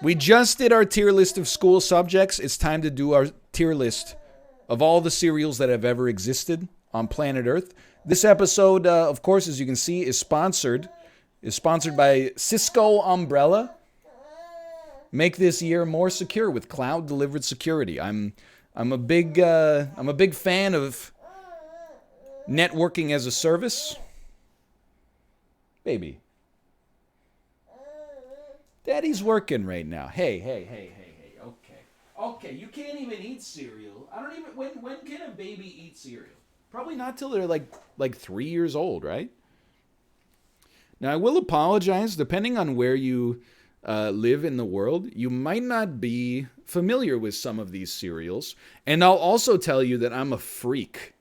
We just did our tier list of school subjects. It's time to do our tier list of all the cereals that have ever existed on planet Earth. This episode, of course, as you can see, is sponsored by Cisco Umbrella. Make this year more secure with cloud-delivered security. I'm a big fan of networking as a service. Baby. Daddy's working right now. Hey. Okay, you can't even eat cereal. I don't even... When can a baby eat cereal? Probably not till they're like 3 years old, right? Now, I will apologize. Depending on where you live in the world, you might not be familiar with some of these cereals. And I'll also tell you that I'm a freak.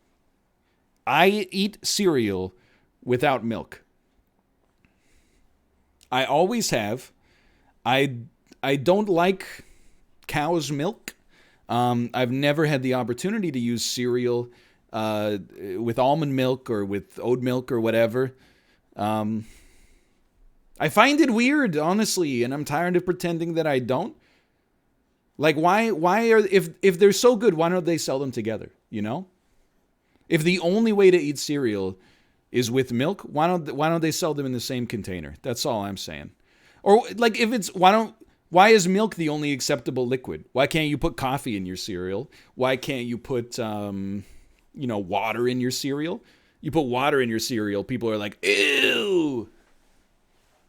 I eat cereal without milk. I always have. I don't like cow's milk. I've never had the opportunity to use cereal with almond milk or with oat milk or whatever. I find it weird, honestly, and I'm tired of pretending that I don't. Like, why are if they're so good, why don't they sell them together? You know, if the only way to eat cereal is with milk, why don't they sell them in the same container? That's all I'm saying. Or like, if it's why is milk the only acceptable liquid? Why can't you put coffee in your cereal? Why can't you put water in your cereal? You put water in your cereal, people are like, ew.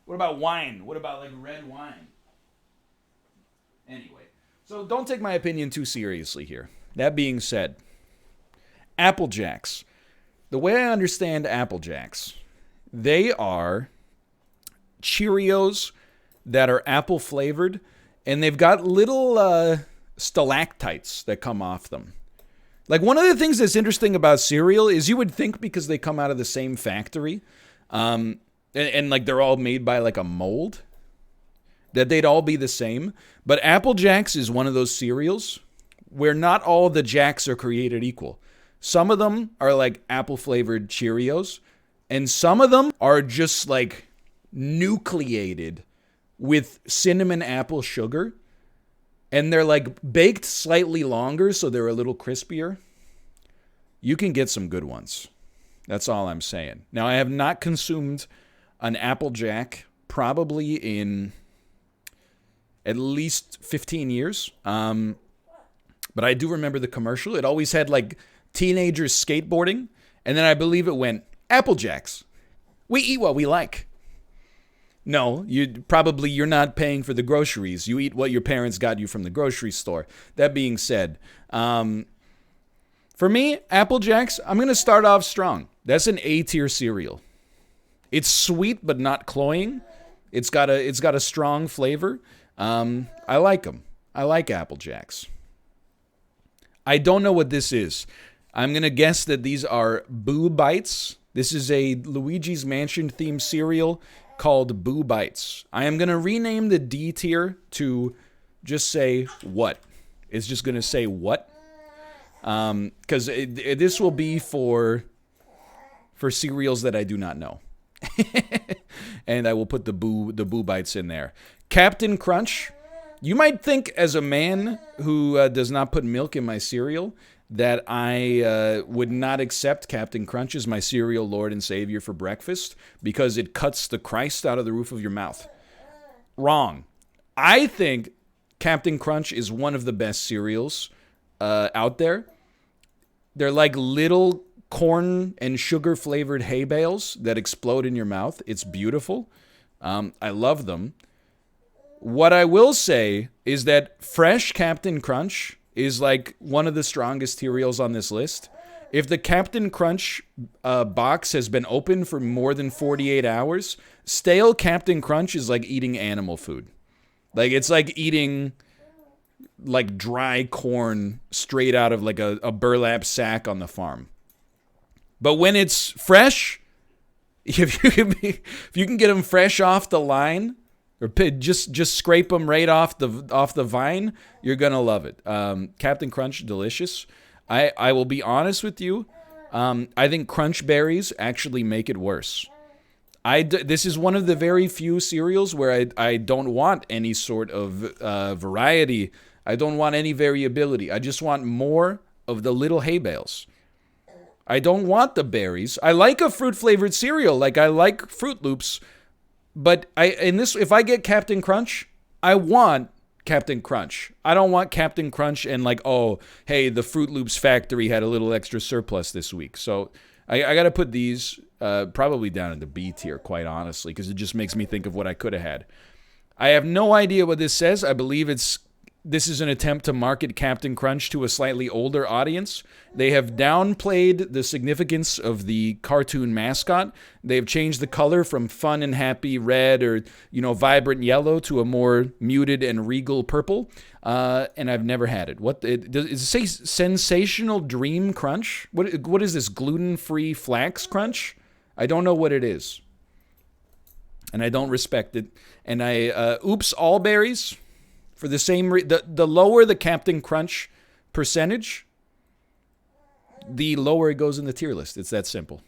What about wine? What about like red wine? Anyway, so don't take my opinion too seriously here. That being said, Apple Jacks. The way I understand Apple Jacks, they are Cheerios that are apple flavored, and they've got little stalactites that come off them. Like, one of the things that's interesting about cereal is you would think because they come out of the same factory, and like they're all made by like a mold, that they'd all be the same. But Apple Jacks is one of those cereals where not all the Jacks are created equal. Some of them are like apple flavored Cheerios, and some of them are just like nucleated with cinnamon apple sugar, and they're like baked slightly longer so they're a little crispier. You can get some good ones. That's all I'm saying. Now, I have not consumed an Apple Jack probably in at least 15 years. But I do remember the commercial. It always had like teenagers skateboarding, and then I believe it went, Apple Jacks. We eat what we like. No, you're not paying for the groceries. You eat what your parents got you from the grocery store. That being said, for me, Apple Jacks, I'm going to start off strong. That's an A-tier cereal. It's sweet but not cloying. It's got a strong flavor. I like them. I like Apple Jacks. I don't know what this is. I'm going to guess that these are Boo Bites. This is a Luigi's Mansion themed cereal called Boo Bites. I am going to rename the D tier to just say what. It's just going to say what. Because this will be for cereals that I do not know. And I will put the Boo Bites in there. Captain Crunch. You might think, as a man who does not put milk in my cereal, that I would not accept Captain Crunch as my cereal lord and savior for breakfast because it cuts the Christ out of the roof of your mouth. Wrong. I think Captain Crunch is one of the best cereals out there. They're like little corn and sugar flavored hay bales that explode in your mouth. It's beautiful. I love them. What I will say is that fresh Captain Crunch is like one of the strongest cereals on this list. If the Captain Crunch box has been open for more than 48 hours, stale Captain Crunch is like eating animal food. Like, it's like eating like dry corn straight out of like a burlap sack on the farm. But when it's fresh, if you can get them fresh off the line, or just scrape them right off the vine, you're gonna love it. Captain Crunch, delicious. I will be honest with you. I think Crunch Berries actually make it worse. This is one of the very few cereals where I don't want any sort of variety. I don't want any variability. I just want more of the little hay bales. I don't want the berries. I like a fruit-flavored cereal. Like, I like Fruit Loops. But if I get Captain Crunch, I want Captain Crunch. I don't want Captain Crunch and like, oh, hey, the Fruit Loops factory had a little extra surplus this week. So I got to put these probably down in the B tier, quite honestly, because it just makes me think of what I could have had. I have no idea what this says. I believe this is an attempt to market Captain Crunch to a slightly older audience. They have downplayed the significance of the cartoon mascot. They've changed the color from fun and happy red or, vibrant yellow to a more muted and regal purple. And I've never had it. Does it say Sensational Dream Crunch? What is this, gluten-free flax crunch? I don't know what it is. And I don't respect it. And oops, all berries. For the same the lower the Captain Crunch percentage, the lower it goes in the tier list. It's that simple.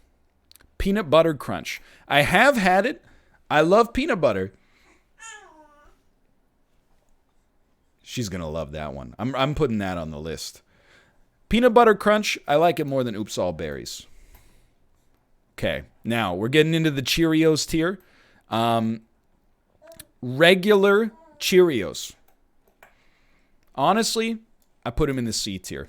Peanut Butter Crunch. I have had it. I love peanut butter. She's going to love that one. I'm putting that on the list. Peanut Butter Crunch, I like it more than Oops All Berries. Okay, now we're getting into the Cheerios tier. Regular Cheerios. Honestly, I put them in the C tier.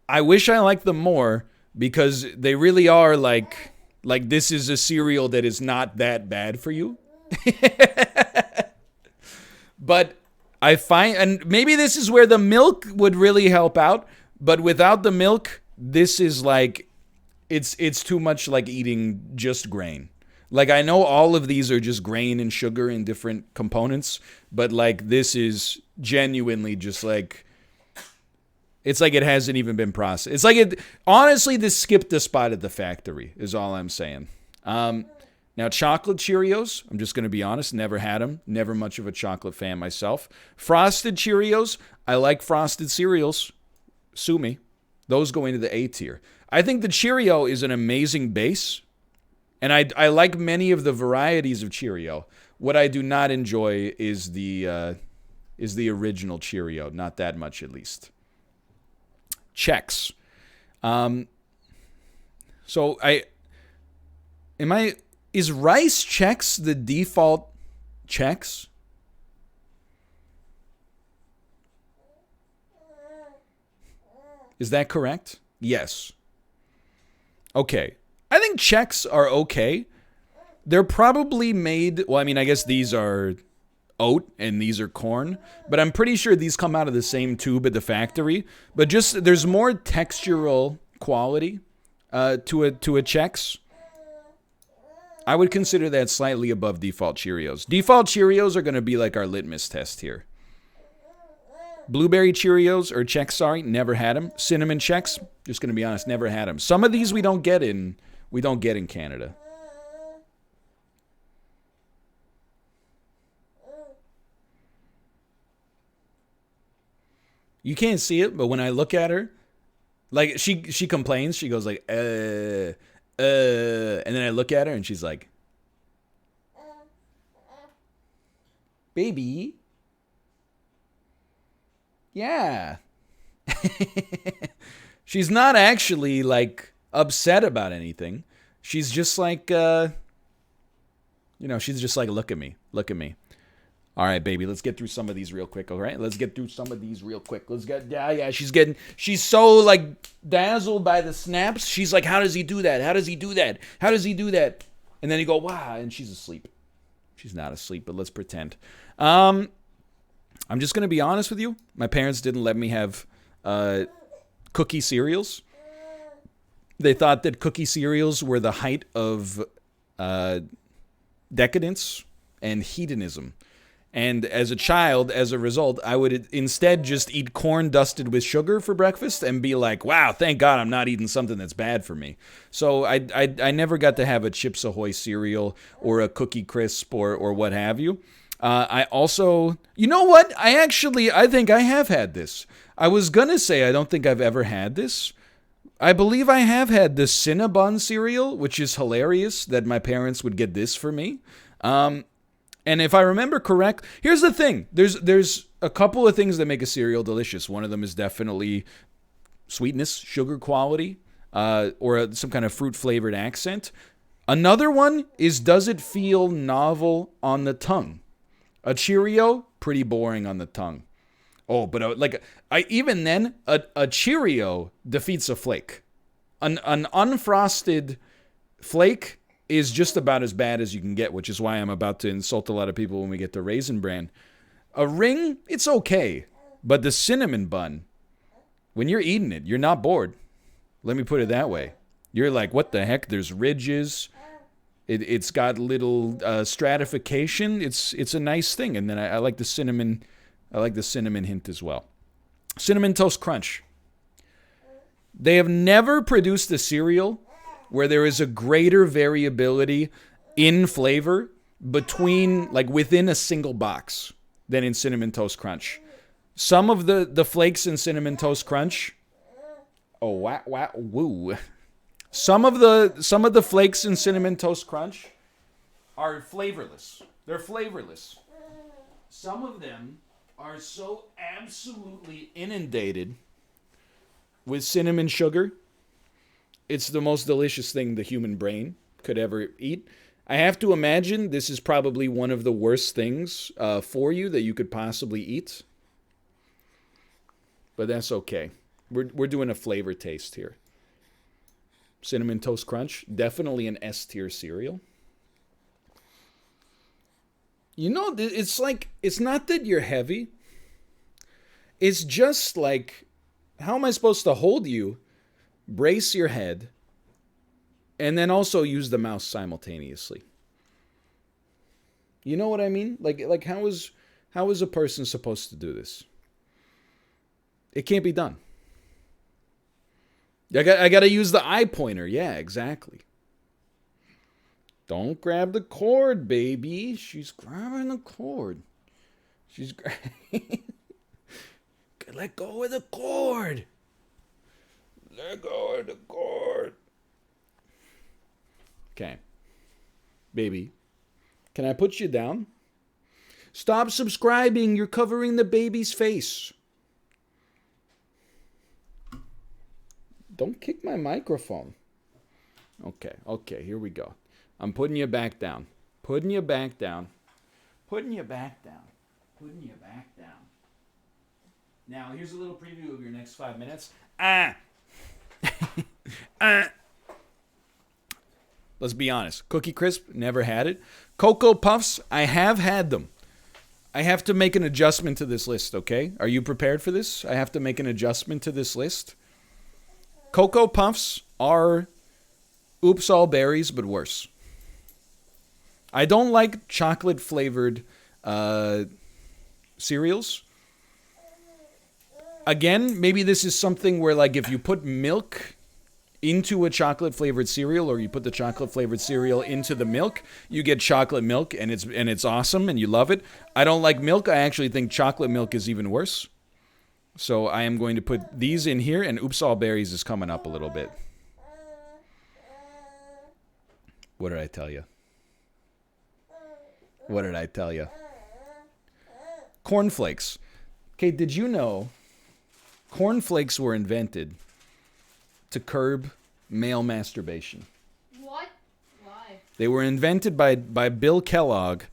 I wish I liked them more because they really are like this is a cereal that is not that bad for you. But I find, and maybe this is where the milk would really help out, but without the milk, this is like, it's too much like eating just grain. Like, I know all of these are just grain and sugar in different components, but like this is genuinely just like, it's like it hasn't even been processed. It's like honestly, this skipped a spot at the factory is all I'm saying. Now, chocolate Cheerios, I'm just going to be honest, never had them. Never much of a chocolate fan myself. Frosted Cheerios, I like frosted cereals. Sue me. Those go into the A tier. I think the Cheerio is an amazing base, and I like many of the varieties of Cheerio. What I do not enjoy is the original Cheerio, not that much at least. Chex. Is Rice Chex the default Chex? Is that correct? Yes. Okay. I think Chex are okay. They're probably made, well, I mean, I guess these are oat and these are corn, but I'm pretty sure these come out of the same tube at the factory. But just, there's more textural quality to a Chex. I would consider that slightly above default Cheerios. Default Cheerios are going to be like our litmus test here. Blueberry Cheerios, or Chex, sorry, never had them. Cinnamon Chex, just going to be honest, never had them. Some of these we don't get in Canada. You can't see it, but when I look at her, like she complains, she goes like, and then I look at her and she's like, baby. Yeah. She's not actually like upset about anything. She's just like, she's just like, look at me. All right, baby, let's get through some of these real quick, all right? Let's get she's so, like, dazzled by the snaps. She's like, how does he do that? And then you go, wow, and she's asleep. She's not asleep, but let's pretend. I'm just going to be honest with you. My parents didn't let me have cookie cereals. They thought that cookie cereals were the height of decadence and hedonism. And as a child, as a result, I would instead just eat corn dusted with sugar for breakfast and be like, wow, thank God I'm not eating something that's bad for me. So I never got to have a Chips Ahoy cereal or a Cookie Crisp or what have you. I also, you know what? I think I have had this. I was going to say I don't think I've ever had this, I believe I have had the Cinnabon cereal, which is hilarious that my parents would get this for me. And if I remember correct, here's the thing. There's a couple of things that make a cereal delicious. One of them is definitely sweetness, sugar quality, or some kind of fruit-flavored accent. Another one is, does it feel novel on the tongue? A Cheerio, pretty boring on the tongue. Oh, but even then, a Cheerio defeats a flake. An unfrosted flake is just about as bad as you can get, which is why I'm about to insult a lot of people when we get to Raisin Bran. A ring, it's okay. But the cinnamon bun, when you're eating it, you're not bored. Let me put it that way. You're like, what the heck? There's ridges. It's got little stratification. It's a nice thing. And then I like the cinnamon. I like the cinnamon hint as well. Cinnamon Toast Crunch. They have never produced a cereal where there is a greater variability in flavor within a single box than in Cinnamon Toast Crunch. Some of the flakes in Cinnamon Toast Crunch, woo. Some of the flakes in Cinnamon Toast Crunch are flavorless. They're flavorless. Some of them are so absolutely inundated with cinnamon sugar. It's the most delicious thing the human brain could ever eat. I have to imagine this is probably one of the worst things for you that you could possibly eat. But that's okay. We're doing a flavor taste here. Cinnamon Toast Crunch, definitely an S tier cereal. You know, it's not that you're heavy. It's just like, how am I supposed to hold you, brace your head, and then also use the mouse simultaneously? You know what I mean? Like how is a person supposed to do this? It can't be done. I got to use the eye pointer. Yeah, exactly. Don't grab the cord, baby. She's grabbing the cord. Let go of the cord. Let go of the cord. Okay. Baby, can I put you down? Stop subscribing. You're covering the baby's face. Don't kick my microphone. Okay, here we go. I'm putting you back down. Putting you back down. Putting you back down. Putting you back down. Now, here's a little preview of your next 5 minutes. Let's be honest. Cookie Crisp, never had it. Cocoa Puffs, I have had them. I have to make an adjustment to this list, okay? Are you prepared for this? I have to make an adjustment to this list. Cocoa Puffs are Oops All Berries, but worse. I don't like chocolate-flavored cereals. Again, maybe this is something where, like, if you put milk into a chocolate-flavored cereal, or you put the chocolate-flavored cereal into the milk, you get chocolate milk, and it's awesome, and you love it. I don't like milk. I actually think chocolate milk is even worse. So I am going to put these in here, and Oops All Berries is coming up a little bit. What did I tell you? What did I tell you? Cornflakes. Okay, did you know cornflakes were invented to curb male masturbation? What? Why? They were invented by Bill Kellogg,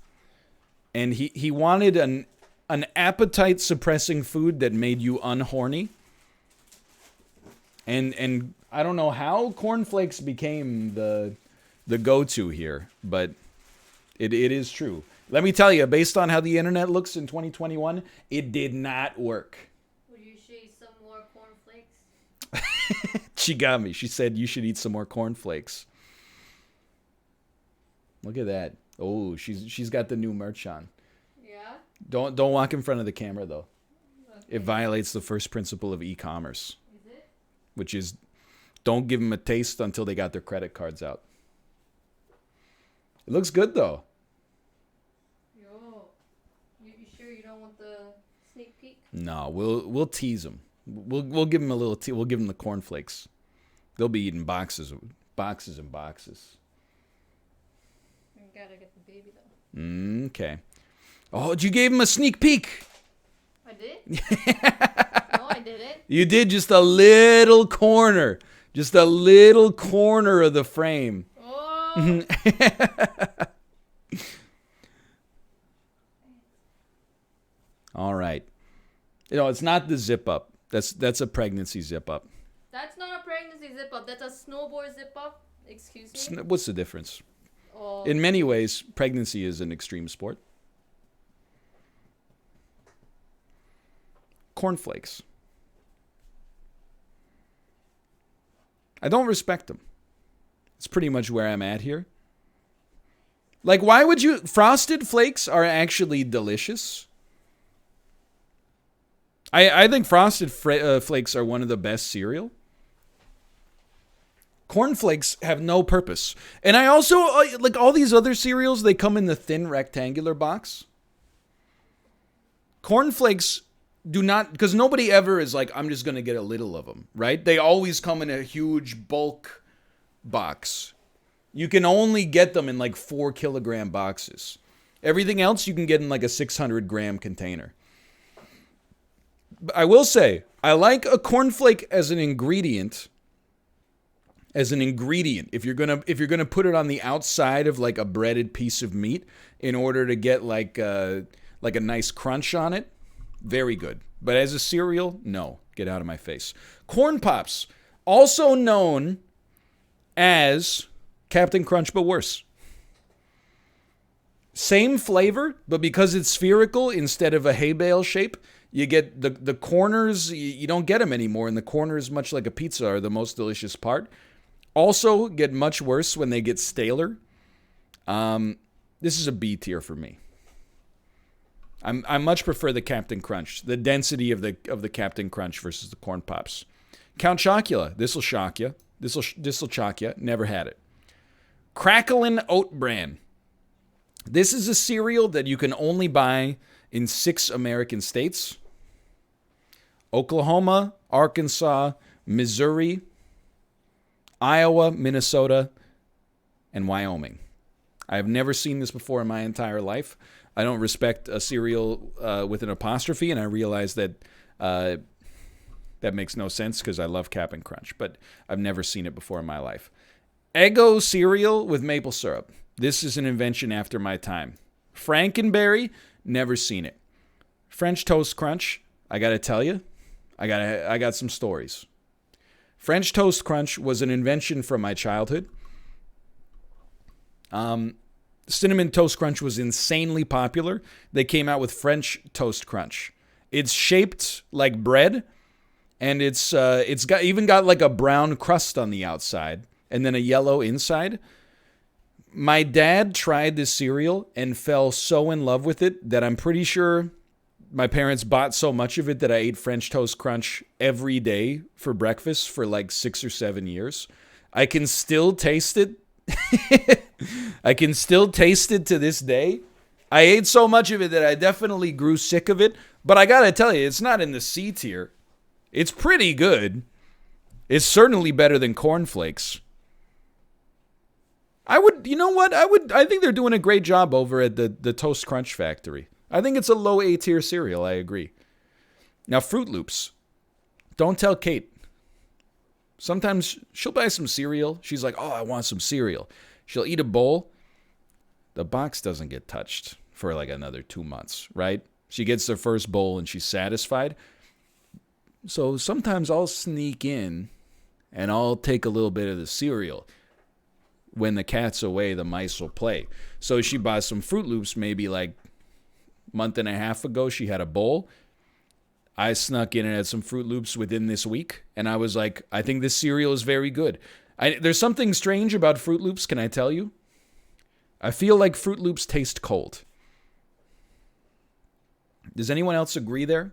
and he wanted an appetite-suppressing food that made you unhorny. And I don't know how cornflakes became the go-to here, but it is true. Let me tell you, based on how the internet looks in 2021, it did not work. Would you eat some more cornflakes? She got me. She said you should eat some more cornflakes. Look at that. Oh, she's got the new merch on. Yeah? Don't walk in front of the camera, though. Okay. It violates the first principle of e-commerce. Is it? Which is, don't give them a taste until they got their credit cards out. It looks good, though. Yo, you sure you don't want the sneak peek? No, we'll tease them. We'll give them a little we'll give them the cornflakes. They'll be eating boxes and boxes. You gotta get the baby though. Okay. Oh, you gave him a sneak peek. I did? No, I didn't. You did just a little corner. Just a little corner of the frame. Oh. All right. It's not the zip up. That's a pregnancy zip up. That's not a pregnancy zip up. That's a snowboard zip up. Excuse me? What's the difference? Oh. In many ways, pregnancy is an extreme sport. Cornflakes. I don't respect them. It's pretty much where I'm at here. Like, why would you... Frosted Flakes are actually delicious. I think Frosted Flakes are one of the best cereal. Cornflakes have no purpose. And I also, like all these other cereals, they come in the thin rectangular box. Cornflakes do not, because nobody ever is like, I'm just going to get a little of them, right? They always come in a huge bulk box. You can only get them in like 4-kilogram boxes. Everything else you can get in like a 600-gram container. I will say, I like a cornflake as an ingredient. If you're gonna put it on the outside of like a breaded piece of meat in order to get like a nice crunch on it, very good. But as a cereal, no, get out of my face. Corn Pops, also known as Captain Crunch, but worse. Same flavor, but because it's spherical instead of a hay bale shape, you get the corners, you don't get them anymore, and the corners, much like a pizza, are the most delicious part. Also get much worse when they get staler. This is a B tier for me. I much prefer the Captain Crunch, the density of the Captain Crunch versus the Corn Pops. Count Chocula, this will shock you. This will shock you. Never had it. Cracklin' Oat Bran. This is a cereal that you can only buy in 6 American states: Oklahoma, Arkansas, Missouri, Iowa, Minnesota, and Wyoming. I have never seen this before in my entire life. I don't respect a cereal with an apostrophe, and I realize that that makes no sense because I love Cap'n Crunch, but I've never seen it before in my life. Eggo cereal with maple syrup. This is an invention after my time. Frankenberry, never seen it. French Toast Crunch, I gotta tell you, I got some stories. French Toast Crunch was an invention from my childhood. Cinnamon Toast Crunch was insanely popular. They came out with French Toast Crunch. It's shaped like bread, and it's got like a brown crust on the outside and then a yellow inside. My dad tried this cereal and fell so in love with it that I'm pretty sure my parents bought so much of it that I ate French Toast Crunch every day for breakfast for like 6 or 7 years. I can still taste it. I can still taste it to this day. I ate so much of it that I definitely grew sick of it. But I gotta tell you, it's not in the C tier. It's pretty good. It's certainly better than cornflakes. I think they're doing a great job over at the Toast Crunch Factory. I think it's a low A tier cereal, I agree. Now, Fruit Loops. Don't tell Kate. Sometimes she'll buy some cereal. She's like, oh, I want some cereal. She'll eat a bowl. The box doesn't get touched for like another 2 months, right? She gets her first bowl and she's satisfied. So sometimes I'll sneak in and I'll take a little bit of the cereal. When the cat's away, the mice will play. So she buys some Fruit Loops maybe like a month and a half ago. She had a bowl. I snuck in and had some Fruit Loops within this week. And I was like, I think this cereal is very good. There's something strange about Fruit Loops, can I tell you? I feel like Fruit Loops taste cold. Does anyone else agree there?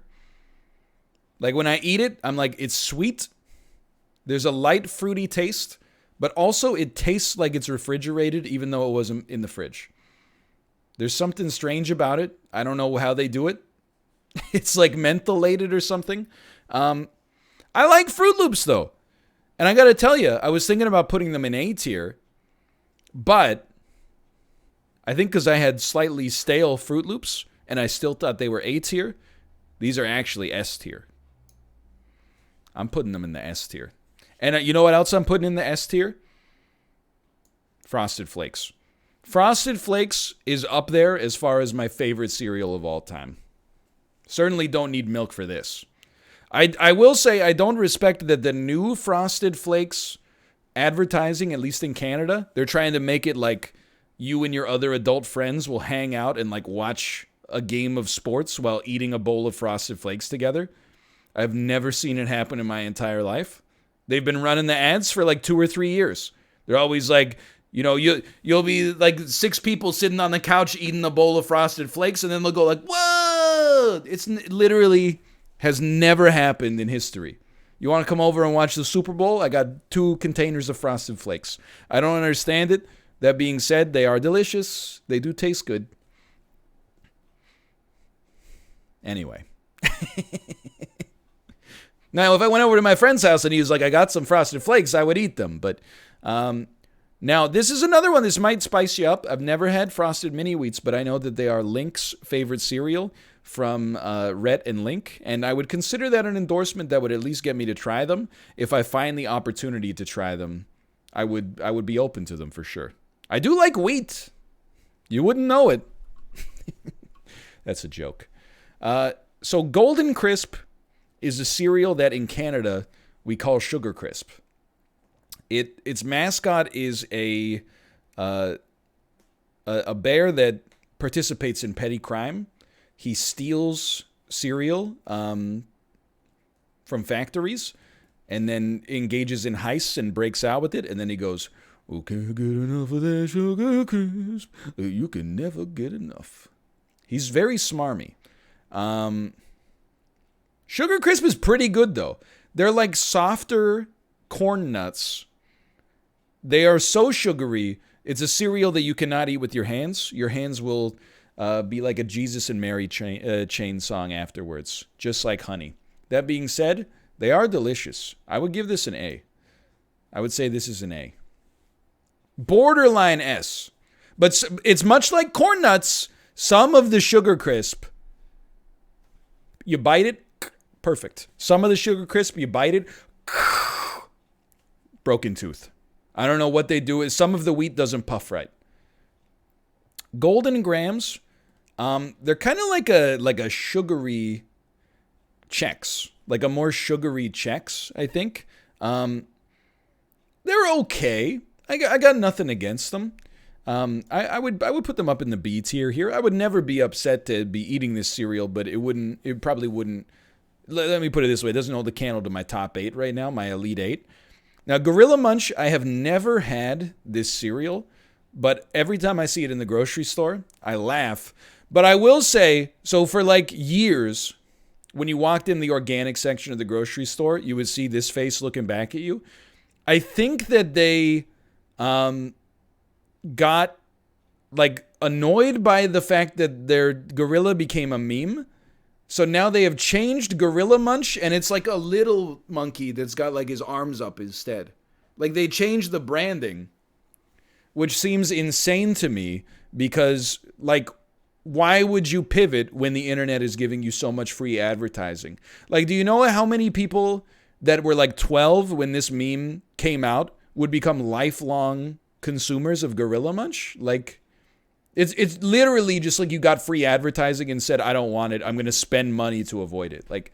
Like when I eat it, I'm like, it's sweet. There's a light fruity taste. But also it tastes like it's refrigerated even though it wasn't in the fridge. There's something strange about it. I don't know how they do it. It's like mentholated or something. I like Fruit Loops though. And I got to tell you, I was thinking about putting them in A tier, but I think because I had slightly stale Fruit Loops and I still thought they were A tier, these are actually S tier. I'm putting them in the S tier. And you know what else I'm putting in the S tier? Frosted Flakes. Frosted Flakes is up there as far as my favorite cereal of all time. Certainly don't need milk for this. I will say I don't respect that the new Frosted Flakes advertising, at least in Canada, they're trying to make it like you and your other adult friends will hang out and like watch a game of sports while eating a bowl of Frosted Flakes together. I've never seen it happen in my entire life. They've been running the ads for like 2 or 3 years. They're always like, you know, you'll be like 6 people sitting on the couch eating a bowl of Frosted Flakes, and then they'll go like, whoa! It's literally has never happened in history. You want to come over and watch the Super Bowl? I got 2 containers of Frosted Flakes. I don't understand it. That being said, they are delicious. They do taste good. Anyway. Now, if I went over to my friend's house and he was like, I got some Frosted Flakes, I would eat them. But now, this is another one. This might spice you up. I've never had Frosted Mini Wheats, but I know that they are Link's favorite cereal from Rhett and Link. And I would consider that an endorsement that would at least get me to try them. If I find the opportunity to try them, I would be open to them for sure. I do like wheat. You wouldn't know it. That's a joke. So Golden Crisp is a cereal that in Canada we call Sugar Crisp. Its mascot is a bear that participates in petty crime. He steals cereal from factories and then engages in heists and breaks out with it. And then he goes, "Oh, can't get enough of that Sugar Crisp. You can never get enough." He's very smarmy. Sugar Crisp is pretty good, though. They're like softer corn nuts. They are so sugary. It's a cereal that you cannot eat with your hands. Your hands will be like a Jesus and Mary chain song afterwards, just like honey. That being said, they are delicious. I would give this an A. I would say this is an A. Borderline S. But it's much like corn nuts. Some of the Sugar Crisp, you bite it, perfect. Some of the Sugar Crisp, you bite it, broken tooth. I don't know what they do. Some of the wheat doesn't puff right. Golden Grams, they're kind of like a sugary Chex, like a more sugary Chex, I think. They're okay. I got nothing against them. I would put them up in the B tier here. I would never be upset to be eating this cereal, but it probably wouldn't. Let me put it this way. It doesn't hold the candle to my top 8 right now, my Elite 8. Now, Gorilla Munch, I have never had this cereal, but every time I see it in the grocery store, I laugh. But I will say, so for like years, when you walked in the organic section of the grocery store, you would see this face looking back at you. I think that they got like annoyed by the fact that their gorilla became a meme. So now they have changed Gorilla Munch, and it's like a little monkey that's got like his arms up instead. Like they changed the branding, which seems insane to me because like why would you pivot when the internet is giving you so much free advertising? Like, do you know how many people that were like 12 when this meme came out would become lifelong consumers of Gorilla Munch? Like, it's literally just like you got free advertising and said, I don't want it. I'm going to spend money to avoid it. Like,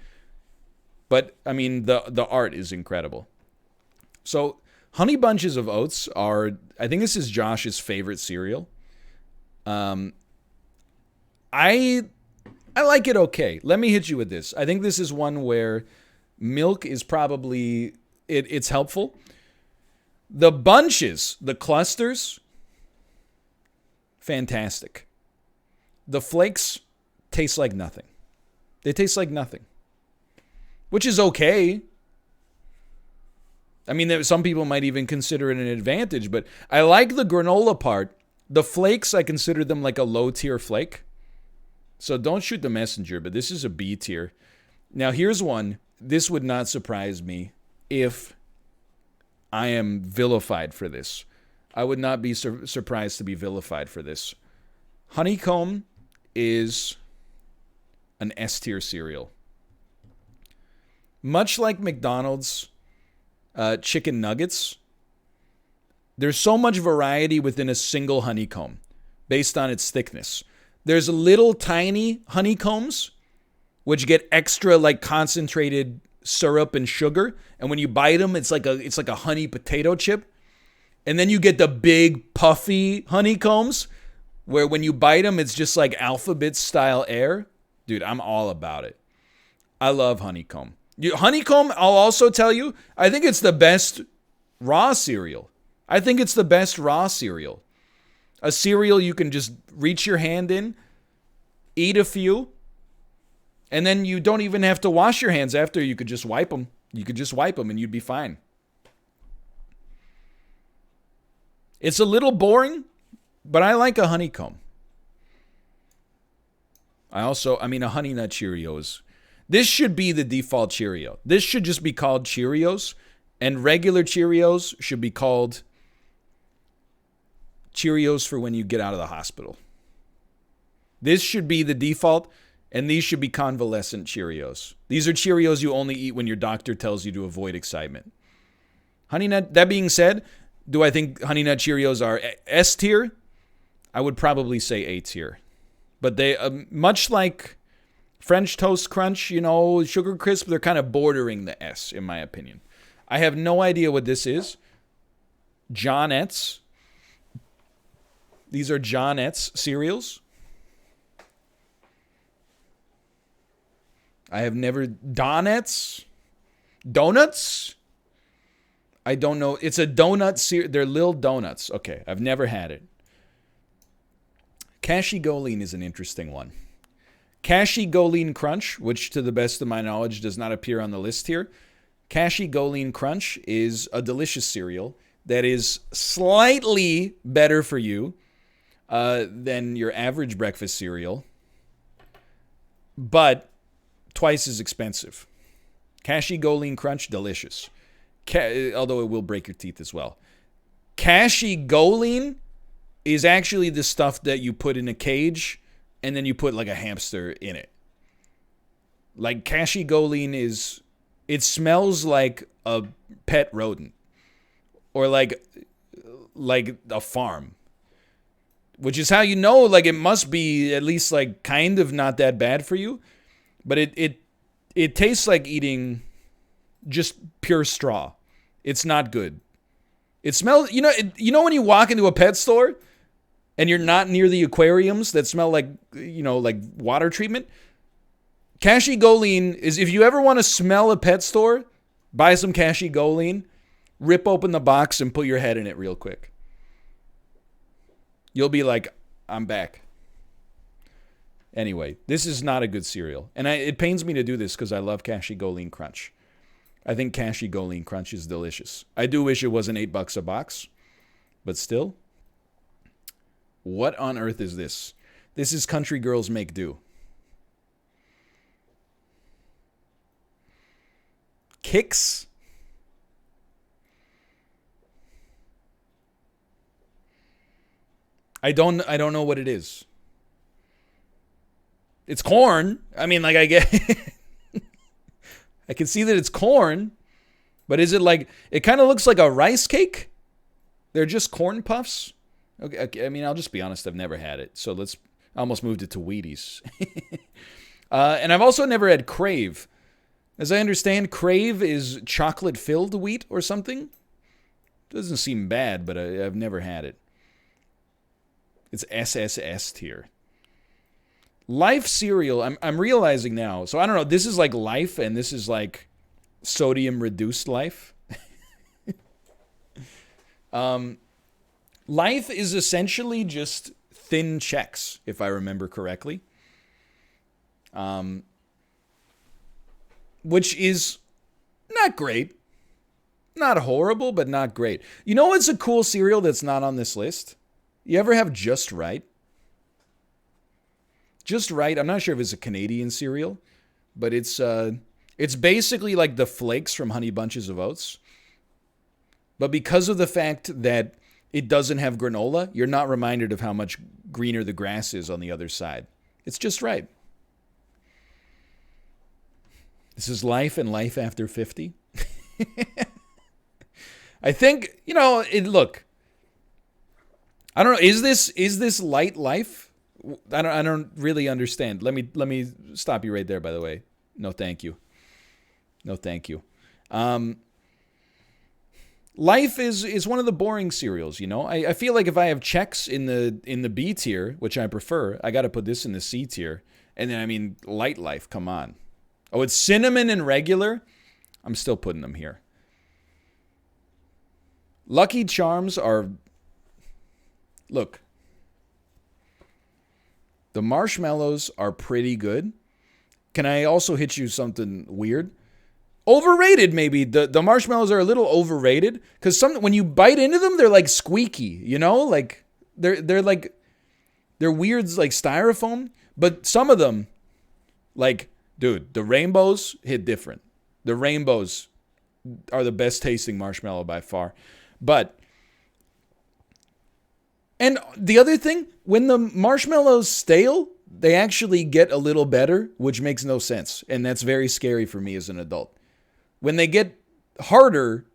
but I mean, the art is incredible. So Honey Bunches of Oats are, I think this is Josh's favorite cereal. I like it okay. Let me hit you with this. I think this is one where milk is probably, it's helpful. The bunches, the clusters, fantastic. The flakes taste like nothing. They taste like nothing, which is okay. I mean, some people might even consider it an advantage, but I like the granola part. The flakes, I consider them like a low-tier flake. So don't shoot the messenger, but this is a B tier. Now, here's one. This would not surprise me if I am vilified for this. I would not be surprised to be vilified for this. Honeycomb is an S tier cereal. Much like McDonald's chicken nuggets, there's so much variety within a single honeycomb based on its thickness. There's little tiny honeycombs which get extra like concentrated syrup and sugar, and when you bite them, it's like a honey potato chip. And then you get the big puffy honeycombs where when you bite them, it's just like alphabet style air. Dude, I'm all about it. I love honeycomb. Honeycomb, I'll also tell you, I think it's the best raw cereal. I think it's the best raw cereal. A cereal you can just reach your hand in, eat a few, and then you don't even have to wash your hands after. You could just wipe them. You could just wipe them and you'd be fine. It's a little boring, but I like a honeycomb. A Honey Nut Cheerios. This should be the default Cheerio. This should just be called Cheerios, and regular Cheerios should be called Cheerios for when you get out of the hospital. This should be the default, and these should be convalescent Cheerios. These are Cheerios you only eat when your doctor tells you to avoid excitement. Honey Nut, that being said, do I think Honey Nut Cheerios are S tier? I would probably say A tier. But they, much like French Toast Crunch, Sugar Crisp, they're kind of bordering the S, in my opinion. I have no idea what this is. Johnnettes. These are Johnnettes cereals. I have never... Donuts? I don't know. It's a donut cereal. They're little donuts. Okay, I've never had it. Cashy Goleen is an interesting one. Cashy Goleen Crunch, which to the best of my knowledge does not appear on the list here. Cashy Goleen Crunch is a delicious cereal that is slightly better for you than your average breakfast cereal, but twice as expensive. Cashy Goleen Crunch, delicious. Although it will break your teeth as well. Cashy Goleen is actually the stuff that you put in a cage and then you put like a hamster in it. Like Cashy Goleen it smells like a pet rodent or like a farm, which is how you know like it must be at least like kind of not that bad for you, but it tastes like eating just pure straw. It's not good. It smells, when you walk into a pet store and you're not near the aquariums that smell like, like water treatment. Cashy Goleen is, if you ever want to smell a pet store, buy some Cashy Goleen, rip open the box and put your head in it real quick. You'll be like, I'm back. Anyway, this is not a good cereal. And it pains me to do this because I love Cashy Goleen Crunch. I think Cashy Goleen Crunch is delicious. I do wish it wasn't $8 a box, but still. What on earth is this? This is Country Girls Make Do. Kix? I don't know what it is. It's corn. I mean, like I get I can see that it's corn, but is it like, it kind of looks like a rice cake? They're just corn puffs? Okay, I mean, I'll just be honest, I've never had it. So I almost moved it to Wheaties. And I've also never had Crave. As I understand, Crave is chocolate-filled wheat or something. Doesn't seem bad, but I've never had it. It's SSS tier. Life cereal, I'm realizing now. So I don't know, this is like Life and this is like sodium-reduced Life. Life is essentially just thin checks, if I remember correctly. Which is not great. Not horrible, but not great. You know what's a cool cereal that's not on this list? You ever have Just Right? Just Right, I'm not sure if it's a Canadian cereal, but it's basically like the flakes from Honey Bunches of Oats. But because of the fact that it doesn't have granola, you're not reminded of how much greener the grass is on the other side. It's just right. This is life and life after 50. I think, look, I don't know, is this light life? I don't really understand. Let me stop you right there, by the way. No, thank you. No, thank you. Life is one of the boring cereals, I feel like if I have Chex in the B tier, which I prefer, I got to put this in the C tier. And then, Light Life, come on. Oh, it's cinnamon and regular? I'm still putting them here. Lucky Charms are... Look. The marshmallows are pretty good. Can I also hit you something weird? Overrated, maybe. The marshmallows are a little overrated because when you bite into them, they're like squeaky. Like they're weird, like styrofoam. But some of them, like, dude, the rainbows hit different. The rainbows are the best tasting marshmallow by far. And the other thing, when the marshmallows stale, they actually get a little better, which makes no sense, and that's very scary for me as an adult. When they get harder,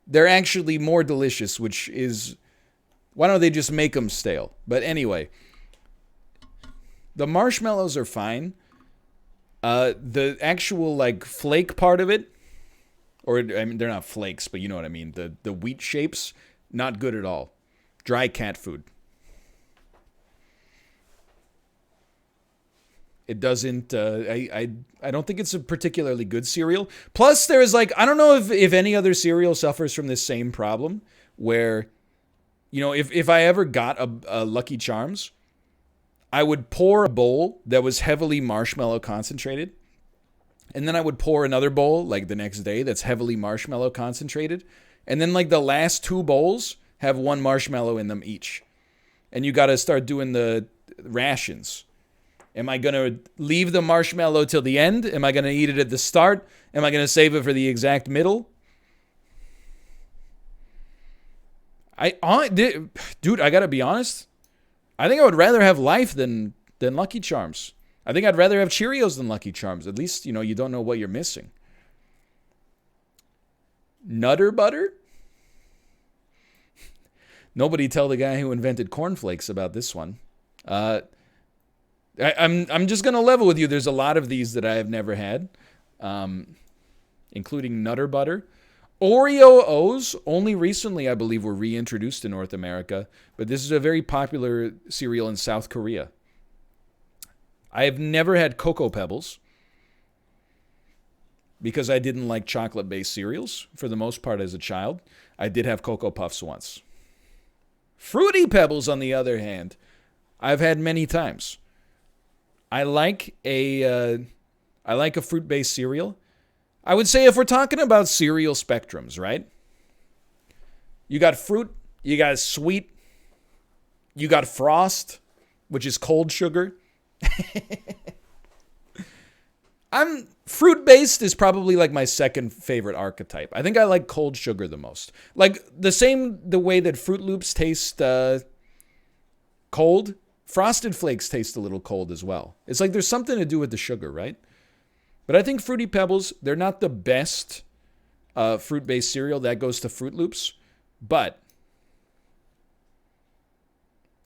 they're actually more delicious, which is, why don't they just make them stale? But anyway, the marshmallows are fine. The actual, like, flake part of it, or, I mean, they're not flakes, but you know what I mean. The wheat shapes, not good at all. Dry cat food. It doesn't, I don't think it's a particularly good cereal. Plus, there's I don't know if any other cereal suffers from this same problem where, if I ever got a Lucky Charms, I would pour a bowl that was heavily marshmallow concentrated. And then I would pour another bowl, like the next day, that's heavily marshmallow concentrated. And then, the last two bowls have one marshmallow in them each. And you got to start doing the rations. Am I going to leave the marshmallow till the end? Am I going to eat it at the start? Am I going to save it for the exact middle? Dude, I got to be honest. I think I would rather have Life than Lucky Charms. I think I'd rather have Cheerios than Lucky Charms. At least, you don't know what you're missing. Nutter Butter? Nobody tell the guy who invented cornflakes about this one. I'm just going to level with you. There's a lot of these that I have never had, including Nutter Butter. Oreo O's, only recently, I believe, were reintroduced in North America, but this is a very popular cereal in South Korea. I have never had Cocoa Pebbles because I didn't like chocolate-based cereals for the most part as a child. I did have Cocoa Puffs once. Fruity Pebbles, on the other hand, I've had many times. I like a fruit-based cereal. I would say if we're talking about cereal spectrums, right? You got fruit, you got sweet, you got frost, which is cold sugar. Fruit-based is probably like my second favorite archetype. I think I like cold sugar the most. Like the way that Fruit Loops taste cold, Frosted Flakes taste a little cold as well. It's like there's something to do with the sugar, right? But I think Fruity Pebbles, they're not the best fruit-based cereal. That goes to Fruit Loops. But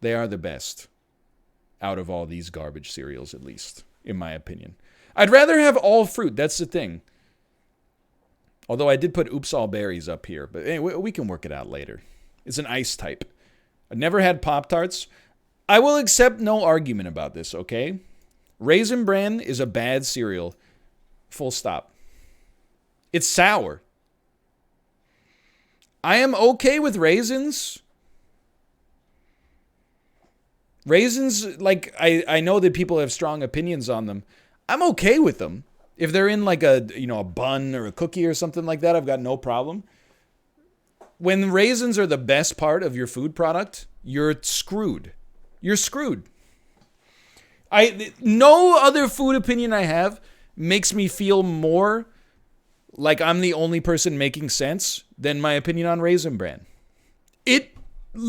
they are the best out of all these garbage cereals, at least, in my opinion. I'd rather have all fruit. That's the thing. Although I did put Oops All Berries up here. But anyway, we can work it out later. It's an ice type. I've never had Pop-Tarts. I will accept no argument about this, okay? Raisin Bran is a bad cereal. Full stop. It's sour. I am okay with raisins. Raisins, I know that people have strong opinions on them. I'm okay with them. If they're in a bun or a cookie or something like that, I've got no problem. When raisins are the best part of your food product, you're screwed. You're screwed. No other food opinion I have makes me feel more like I'm the only person making sense, then my opinion on Raisin Bran.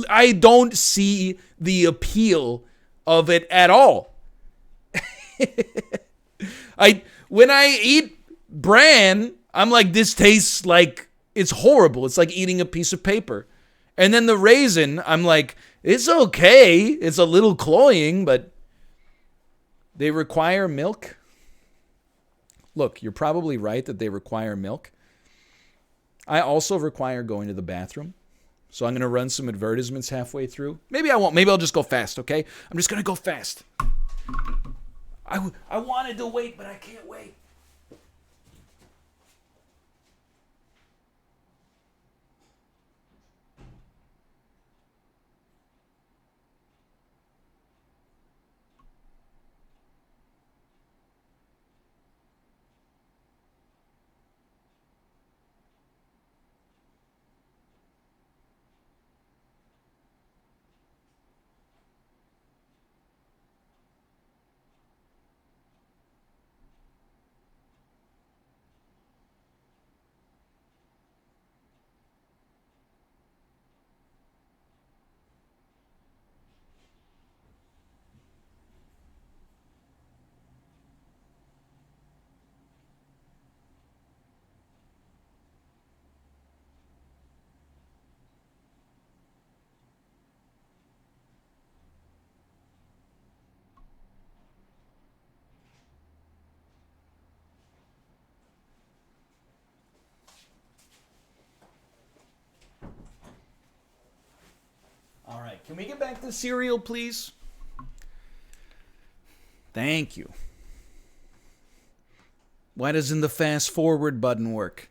I don't see the appeal of it at all. When I eat bran, I'm like, this tastes like it's horrible. It's like eating a piece of paper. And then the raisin, I'm like, it's okay. It's a little cloying, but they require milk. Look, you're probably right that they require milk. I also require going to the bathroom. So I'm going to run some advertisements halfway through. Maybe I won't. Maybe I'll just go fast, okay? I'm just going to go fast. I wanted to wait, but I can't wait. All right, can we get back to cereal, please? Thank you. Why doesn't the fast forward button work?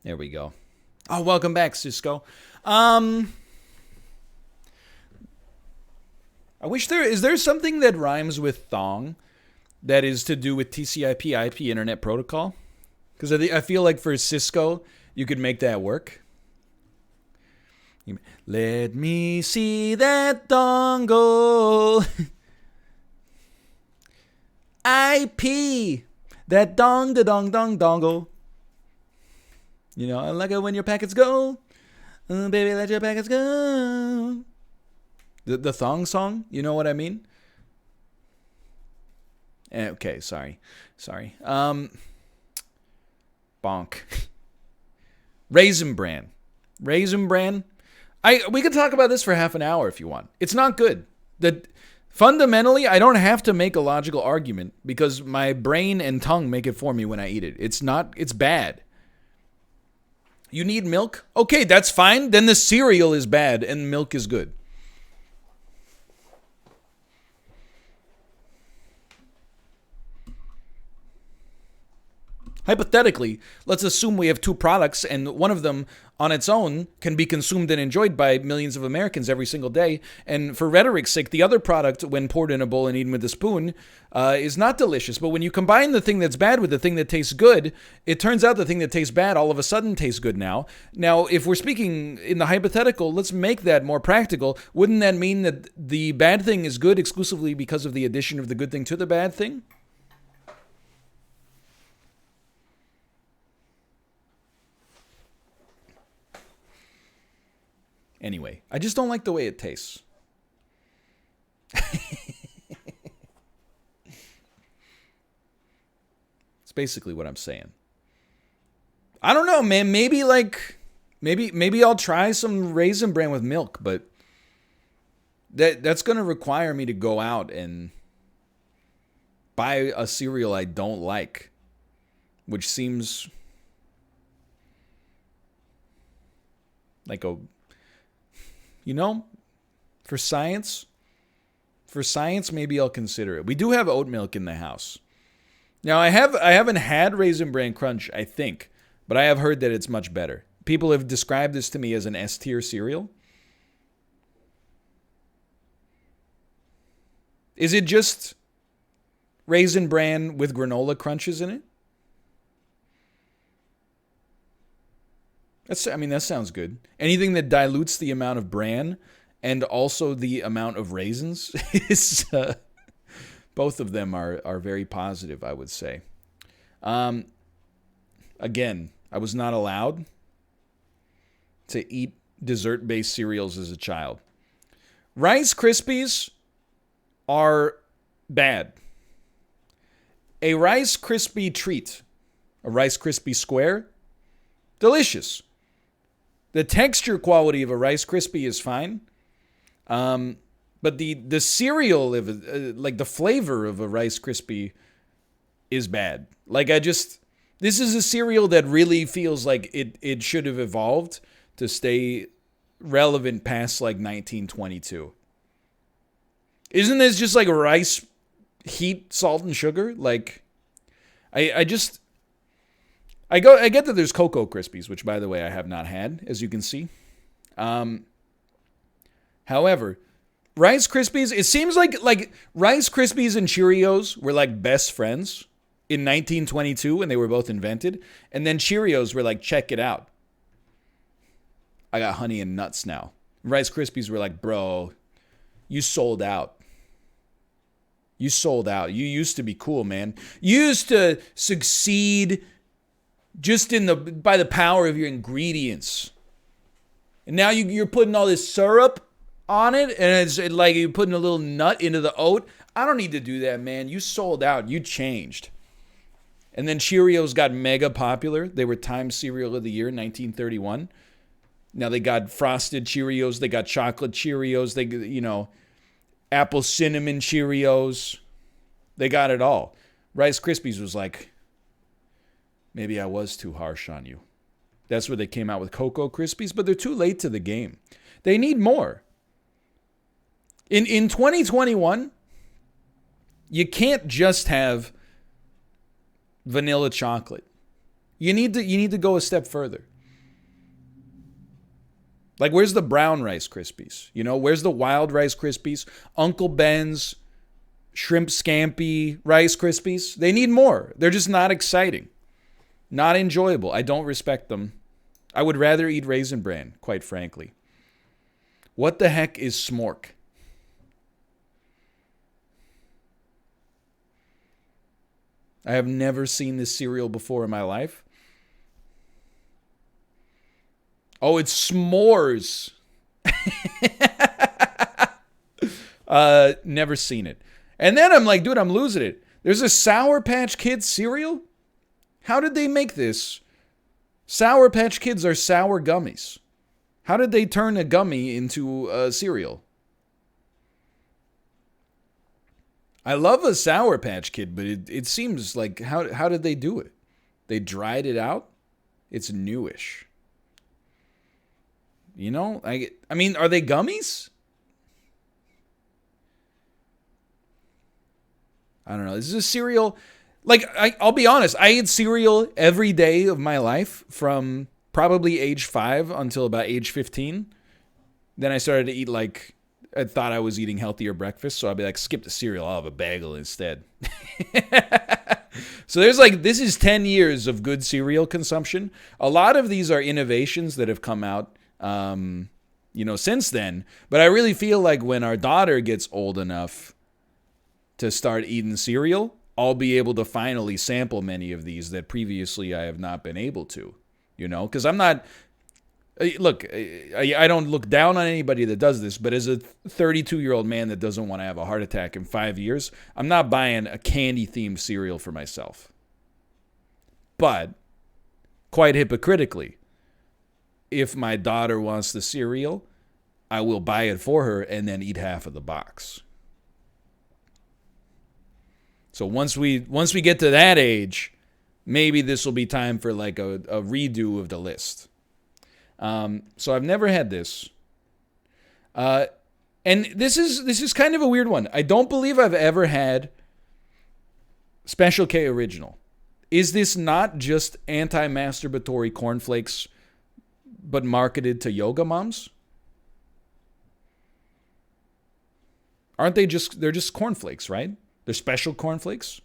There we go. Oh, welcome back, Cisco. I wish is there something that rhymes with thong that is to do with TCP/IP Internet Protocol? Because I feel like for Cisco, you could make that work. Let me see that dongle. IP. That dong, da dong, dong, dongle. You know, I like it when your packets go. Oh, baby, let your packets go. The thong song, you know what I mean? Okay, sorry. Bonk. Raisin Bran. We could talk about this for half an hour if you want. It's not good. Fundamentally, I don't have to make a logical argument because my brain and tongue make it for me when I eat it. It's bad. You need milk? Okay, that's fine. Then the cereal is bad and milk is good. Hypothetically, let's assume we have two products and one of them on its own can be consumed and enjoyed by millions of Americans every single day. And for rhetoric's sake, the other product, when poured in a bowl and eaten with a spoon, is not delicious. But when you combine the thing that's bad with the thing that tastes good, it turns out the thing that tastes bad all of a sudden tastes good now. Now, if we're speaking in the hypothetical, let's make that more practical. Wouldn't that mean that the bad thing is good exclusively because of the addition of the good thing to the bad thing? Anyway, I just don't like the way it tastes. It's basically what I'm saying. I don't know, man. Maybe I'll try some Raisin Bran with milk, but that's going to require me to go out and buy a cereal I don't like, which seems like for science, maybe I'll consider it. We do have oat milk in the house. Now, I haven't had Raisin Bran Crunch, I think, but I have heard that it's much better. People have described this to me as an S-tier cereal. Is it just Raisin Bran with granola crunches in it? That sounds good. Anything that dilutes the amount of bran and also the amount of raisins is both of them are very positive, I would say. Again, I was not allowed to eat dessert-based cereals as a child. Rice Krispies are bad. A Rice Krispie treat, a Rice Krispie square, delicious. The texture quality of a Rice Krispie is fine. But the cereal, like the flavor of a Rice Krispie is bad. This is a cereal that really feels like it should have evolved to stay relevant past like 1922. Isn't this just like rice, heat, salt, and sugar? Like, I get that there's Cocoa Krispies, which by the way I have not had, as you can see. However, Rice Krispies, it seems like Rice Krispies and Cheerios were like best friends in 1922 when they were both invented, and then Cheerios were like, check it out, I got honey and nuts now. Rice Krispies were like, bro, you sold out. You sold out. You used to be cool, man. You used to succeed just by the power of your ingredients. And now you're putting all this syrup on it, and it's like you're putting a little nut into the oat. I don't need to do that, man. You sold out. You changed. And then Cheerios got mega popular. They were Time Cereal of the Year in 1931. Now they got frosted Cheerios. They got chocolate Cheerios. They, apple cinnamon Cheerios. They got it all. Rice Krispies was like, maybe I was too harsh on you. That's where they came out with Cocoa Krispies, but they're too late to the game. They need more. In 2021, you can't just have vanilla chocolate. You need to go a step further. Like, where's the brown Rice Krispies? Where's the wild Rice Krispies? Uncle Ben's shrimp scampi Rice Krispies? They need more. They're just not exciting. Not enjoyable. I don't respect them. I would rather eat Raisin Bran, quite frankly. What the heck is Smork? I have never seen this cereal before in my life. Oh, it's s'mores. Never seen it. And then I'm like, dude, I'm losing it. There's a Sour Patch Kids cereal? How did they make this? Sour Patch Kids are sour gummies. How did they turn a gummy into a cereal? I love a Sour Patch Kid, but it seems like, how did they do it? They dried it out? It's newish. I mean, are they gummies? I don't know. This is a cereal. Like, I'll be honest. I ate cereal every day of my life from probably age 5 until about age 15. Then I started to eat I thought I was eating healthier breakfast, so I'd be like, skip the cereal, I'll have a bagel instead. So this is 10 years of good cereal consumption. A lot of these are innovations that have come out, since then. But I really feel like when our daughter gets old enough to start eating cereal, I'll be able to finally sample many of these that previously I have not been able to, because I'm not... Look, I don't look down on anybody that does this, but as a 32-year-old man that doesn't want to have a heart attack in 5 years, I'm not buying a candy-themed cereal for myself. But, quite hypocritically, if my daughter wants the cereal, I will buy it for her and then eat half of the box. So once we get to that age, maybe this will be time for like a redo of the list. So I've never had this. And this is kind of a weird one. I don't believe I've ever had Special K Original. Is this not just anti-masturbatory cornflakes, but marketed to yoga moms? Aren't they they're just cornflakes, right? They're special cornflakes.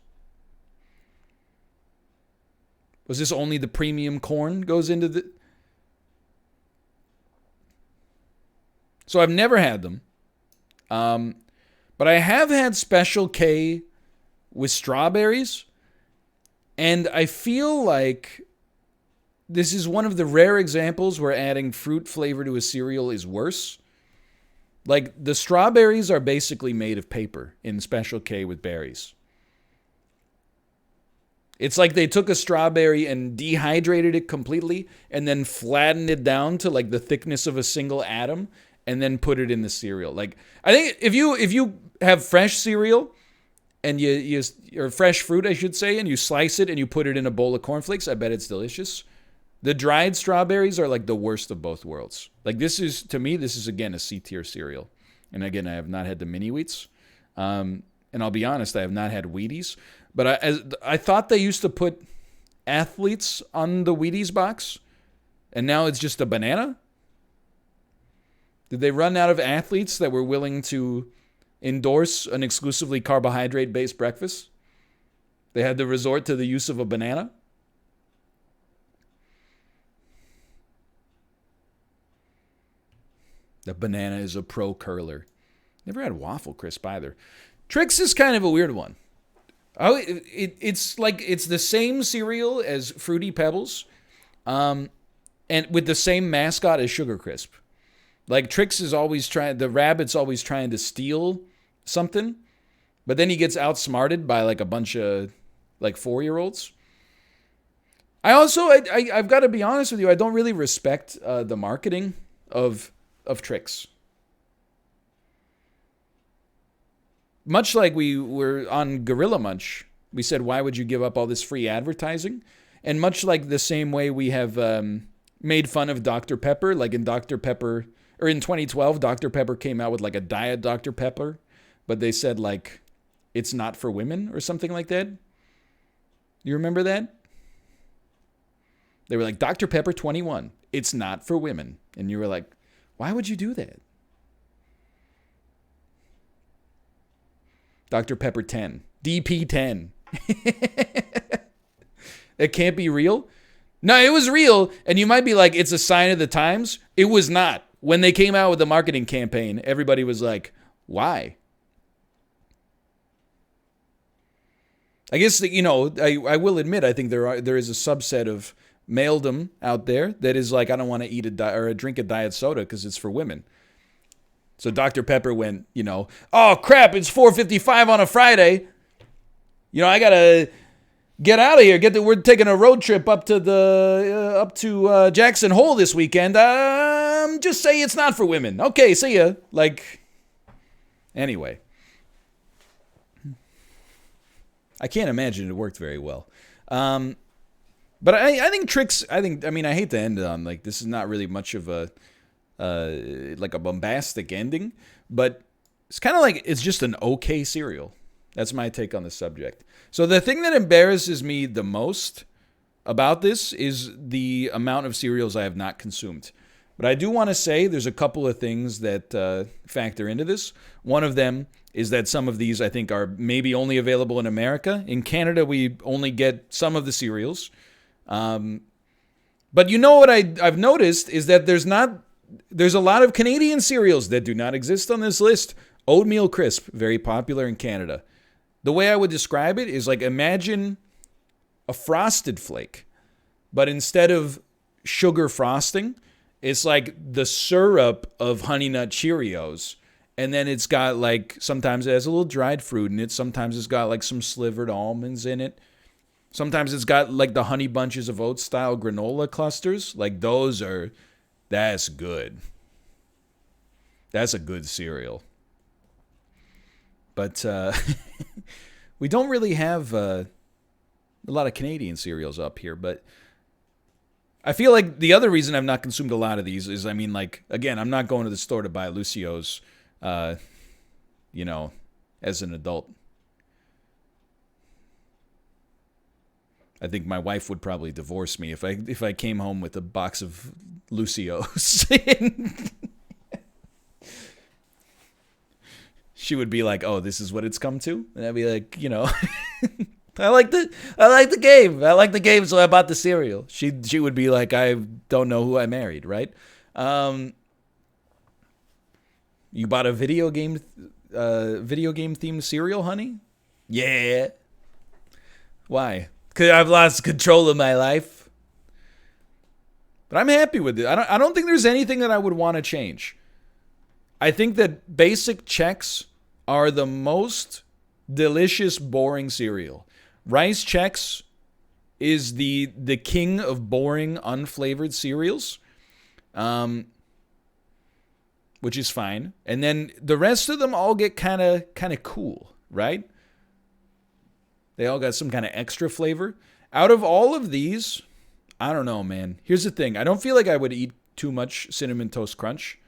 Was this only the premium corn goes into the... So I've never had them. But I have had Special K with strawberries. And I feel like this is one of the rare examples where adding fruit flavor to a cereal is worse. Like, the strawberries are basically made of paper in Special K with berries. It's like they took a strawberry and dehydrated it completely and then flattened it down to like the thickness of a single atom and then put it in the cereal. Like, I think if you have fresh cereal and or fresh fruit, I should say, and you slice it and you put it in a bowl of cornflakes, I bet it's delicious. The dried strawberries are like the worst of both worlds. Like, to me, this is again a C-tier cereal. And again, I have not had the mini wheats. And I'll be honest, I have not had Wheaties. But I thought they used to put athletes on the Wheaties box, and now it's just a banana? Did they run out of athletes that were willing to endorse an exclusively carbohydrate-based breakfast? They had to resort to the use of a banana? The banana is a pro curler. Never had Waffle Crisp either. Trix is kind of a weird one. It's like it's the same cereal as Fruity Pebbles, and with the same mascot as Sugar Crisp. Like, Trix is always the rabbit's always trying to steal something, but then he gets outsmarted by like a bunch of like 4-year-olds. I've got to be honest with you, I don't really respect the marketing of Trix. Much like we were on Gorilla Munch, we said, why would you give up all this free advertising? And much like the same way we have made fun of Dr. Pepper, like in Dr. Pepper, or in 2012, Dr. Pepper came out with like a diet Dr. Pepper, but they said like, it's not for women or something like that. You remember that? They were like, Dr. Pepper 21, it's not for women. And you were like, why would you do that? Dr. Pepper 10. DP 10. It can't be real? No, it was real. And you might be like, it's a sign of the times. It was not. When they came out with the marketing campaign, everybody was like, why? I guess, I will admit, I think there is a subset of maledom out there that is like, I don't want to eat or drink a diet soda because it's for women. So Dr. Pepper went, oh crap, it's 4:55 on a Friday. I gotta get out of here. We're taking a road trip up to Jackson Hole this weekend. Just say it's not for women. Okay, see ya. Anyway, I can't imagine it worked very well. But I think Trix. I hate to end it on this is not really much of a bombastic ending, but it's kind of like it's just an okay cereal. That's my take on the subject. So the thing that embarrasses me the most about this is the amount of cereals I have not consumed. But I do want to say there's a couple of things that factor into this. One of them is that some of these I think are maybe only available in America. In Canada, we only get some of the cereals. But what I've noticed is that there's a lot of Canadian cereals that do not exist on this list. Oatmeal Crisp, very popular in Canada. The way I would describe it is like, imagine a Frosted Flake, but instead of sugar frosting, it's like the syrup of Honey Nut Cheerios. And then it's got sometimes it has a little dried fruit in it. Sometimes it's got some slivered almonds in it. Sometimes it's got the Honey Bunches of Oats style granola clusters. That's good. That's a good cereal. But we don't really have a lot of Canadian cereals up here. But I feel like the other reason I've not consumed a lot of these is, again, I'm not going to the store to buy Lucio's, as an adult. I think my wife would probably divorce me if I came home with a box of Lucio's. She would be like, "Oh, this is what it's come to," and I'd be like, I like the game. I like the game, so I bought the cereal. She would be like, "I don't know who I married," right? You bought a video game themed cereal, honey? Yeah. Why? Because I've lost control of my life. But I'm happy with it. I don't think there's anything that I would want to change. I think that basic Chex are the most delicious, boring cereal. Rice Chex is the king of boring, unflavored cereals, which is fine. And then the rest of them all get kind of cool, right? They all got some kind of extra flavor. Out of all of these, I don't know, man. Here's the thing. I don't feel like I would eat too much Cinnamon Toast Crunch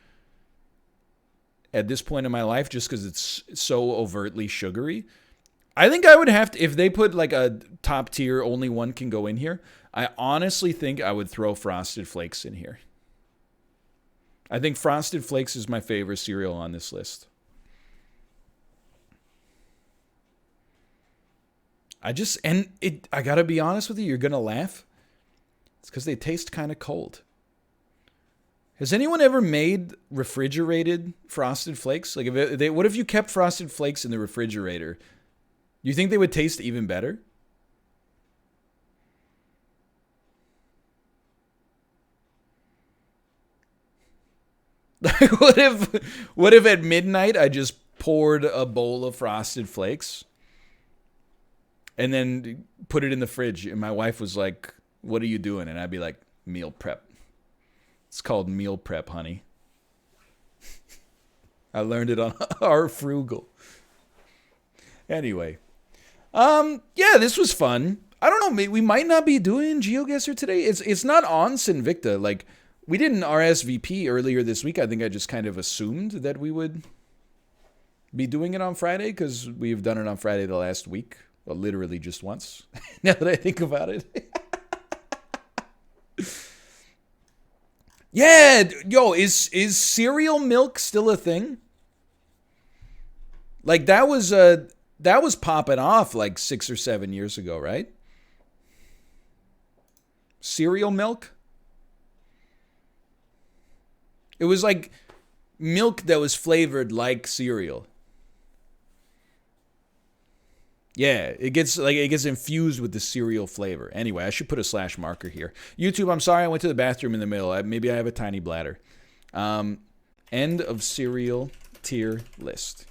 at this point in my life just because it's so overtly sugary. I think I would have to, if they put like a top tier, only one can go in here, I honestly think I would throw Frosted Flakes in here. I think Frosted Flakes is my favorite cereal on this list. I gotta be honest with you, you're gonna laugh. It's because they taste kind of cold. Has anyone ever made refrigerated Frosted Flakes? Like, what if you kept Frosted Flakes in the refrigerator? You think they would taste even better? Like, what if at midnight I just poured a bowl of Frosted Flakes and then put it in the fridge, and my wife was like, "What are you doing?" And I'd be like, "Meal prep." It's called meal prep, honey. I learned it on our frugal. Anyway, yeah, this was fun. I don't know, we might not be doing GeoGuessr today. It's not on Sinvicta. Like, we did an RSVP earlier this week. I think I just kind of assumed that we would be doing it on Friday because we've done it on Friday the last week. Well, literally just once. Now that I think about it. Yeah, yo, is cereal milk still a thing? Like, that was popping off like 6 or 7 years ago, right? Cereal milk? It was like milk that was flavored like cereal. Yeah, it gets infused with the cereal flavor. Anyway, I should put a slash marker here. YouTube, I'm sorry I went to the bathroom in the middle. Maybe I have a tiny bladder. End of cereal tier list.